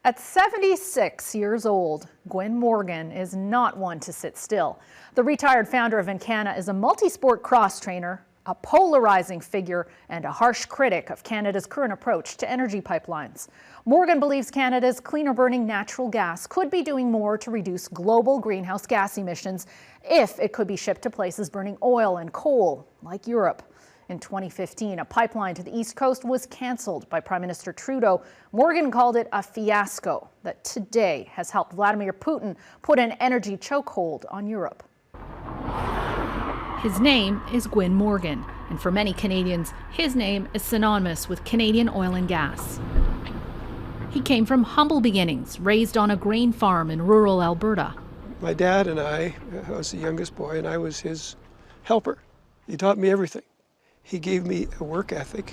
At 76 years old, Gwyn Morgan is not one to sit still. The retired founder of Encana is a multi-sport cross trainer, a polarizing figure, and a harsh critic of Canada's current approach to energy pipelines. Morgan believes Canada's cleaner-burning natural gas could be doing more to reduce global greenhouse gas emissions if it could be shipped to places burning oil and coal, like Europe. In 2015, a pipeline to the East Coast was cancelled by Prime Minister Trudeau. Morgan called it a fiasco that today has helped Vladimir Putin put an energy chokehold on Europe. His name is Gwyn Morgan, and for many Canadians, his name is synonymous with Canadian oil and gas. He came from humble beginnings, raised on a grain farm in rural Alberta. My dad and I was the youngest boy, and I was his helper. He taught me everything. He gave me a work ethic.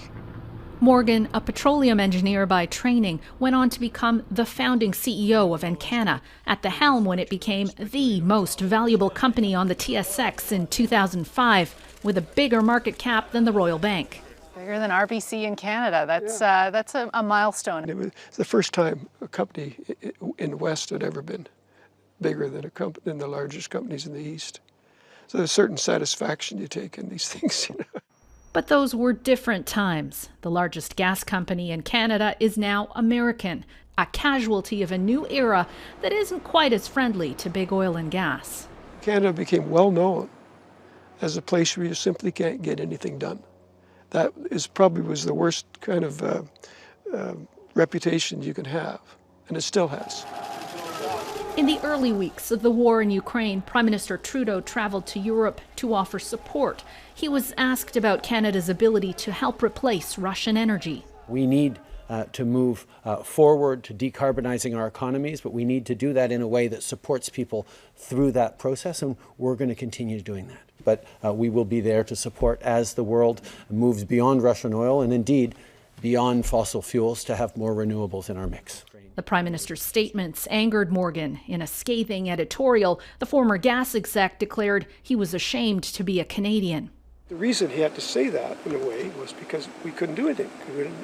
Morgan, a petroleum engineer by training, went on to become the founding CEO of Encana, at the helm when it became the most valuable company on the TSX in 2005, with a bigger market cap than the Royal Bank. Bigger than RBC in Canada. That's a milestone. It was the first time a company in the West had ever been bigger than the largest companies in the East. So there's a certain satisfaction you take in these things, you know. But those were different times. The largest gas company in Canada is now American, a casualty of a new era that isn't quite as friendly to big oil and gas. Canada became well known as a place where you simply can't get anything done. That probably was the worst kind of reputation you can have, and it still has. In the early weeks of the war in Ukraine, Prime Minister Trudeau traveled to Europe to offer support. He was asked about Canada's ability to help replace Russian energy. We need to move forward to decarbonizing our economies, but we need to do that in a way that supports people through that process, and we're going to continue doing that. But we will be there to support as the world moves beyond Russian oil and indeed beyond fossil fuels to have more renewables in our mix. The Prime Minister's statements angered Morgan. In a scathing editorial, the former gas exec declared he was ashamed to be a Canadian. The reason he had to say that, in a way, was because we couldn't do anything.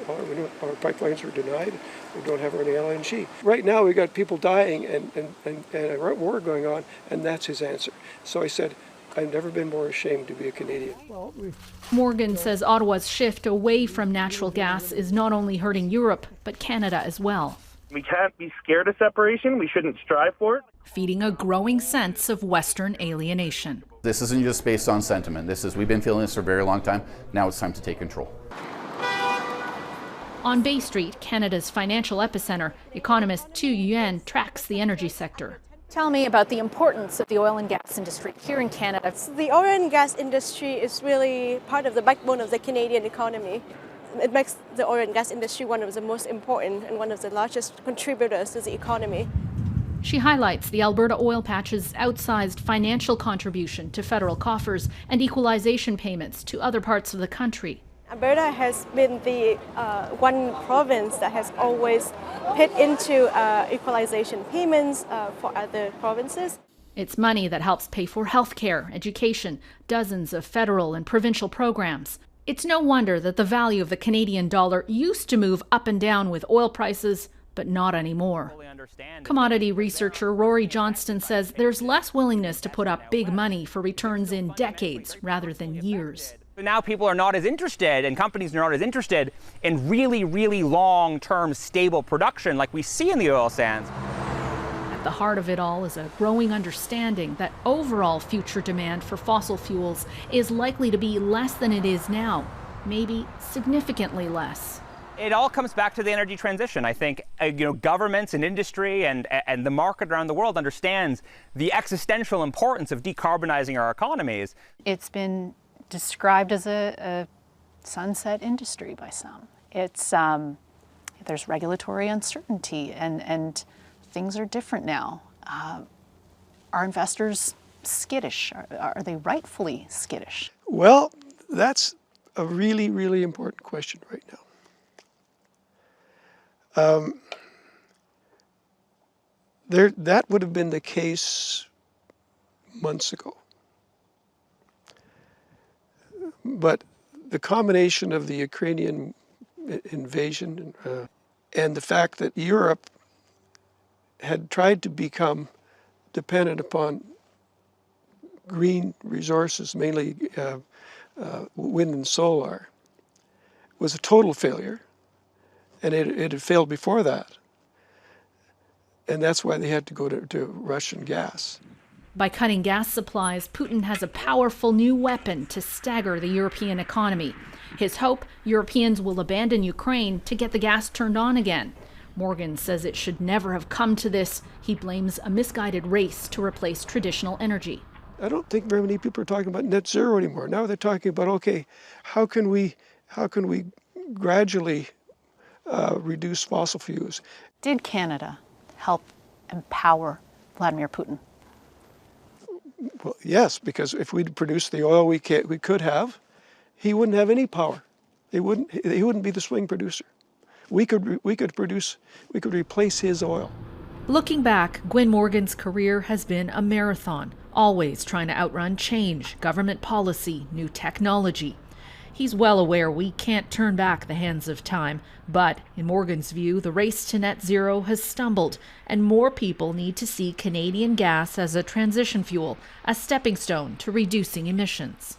Our pipelines were denied. We don't have any LNG. Right now, we've got people dying and a war going on, and that's his answer. So I said, I've never been more ashamed to be a Canadian. Morgan says Ottawa's shift away from natural gas is not only hurting Europe, but Canada as well. We can't be scared of separation. We shouldn't strive for it. Feeding a growing sense of Western alienation. This isn't just based on sentiment. We've been feeling this for a very long time. Now it's time to take control. On Bay Street, Canada's financial epicenter, economist Tu Yuan tracks the energy sector. Tell me about the importance of the oil and gas industry here in Canada. The oil and gas industry is really part of the backbone of the Canadian economy. It makes the oil and gas industry one of the most important and one of the largest contributors to the economy. She highlights the Alberta oil patch's outsized financial contribution to federal coffers and equalization payments to other parts of the country. Alberta has been the one province that has always paid into equalization payments for other provinces. It's money that helps pay for healthcare, education, dozens of federal and provincial programs. It's no wonder that the value of the Canadian dollar used to move up and down with oil prices, but not anymore. Commodity researcher Rory Johnston says there's less willingness to put up big money for returns in decades rather than years. Now people are not as interested, and companies are not as interested in really, really long-term stable production like we see in the oil sands. At the heart of it all is a growing understanding that overall future demand for fossil fuels is likely to be less than it is now, maybe significantly less. It all comes back to the energy transition. I think governments and industry and the market around the world understands the existential importance of decarbonizing our economies. It's been described as a sunset industry by some. It's there's regulatory uncertainty and things are different now. Are investors skittish? Are they rightfully skittish? Well, that's a really, really important question right now. That would have been the case months ago. But the combination of the Ukrainian invasion and the fact that Europe had tried to become dependent upon green resources, mainly wind and solar, was a total failure, and it had failed before that. And that's why they had to go to Russian gas. By cutting gas supplies, Putin has a powerful new weapon to stagger the European economy. His hope, Europeans will abandon Ukraine to get the gas turned on again. Morgan says it should never have come to this. He blames a misguided race to replace traditional energy. I don't think very many people are talking about net zero anymore. Now they're talking about, okay, how can we gradually reduce fossil fuels? Did Canada help empower Vladimir Putin? Well, yes, because if we'd produced the oil we could have, he wouldn't have any power. He wouldn't be the swing producer. We could replace his oil. Looking back, Gwyn Morgan's career has been a marathon, always trying to outrun change, government policy, new technology. He's well aware we can't turn back the hands of time, but in Morgan's view, the race to net zero has stumbled, and more people need to see Canadian gas as a transition fuel, a stepping stone to reducing emissions.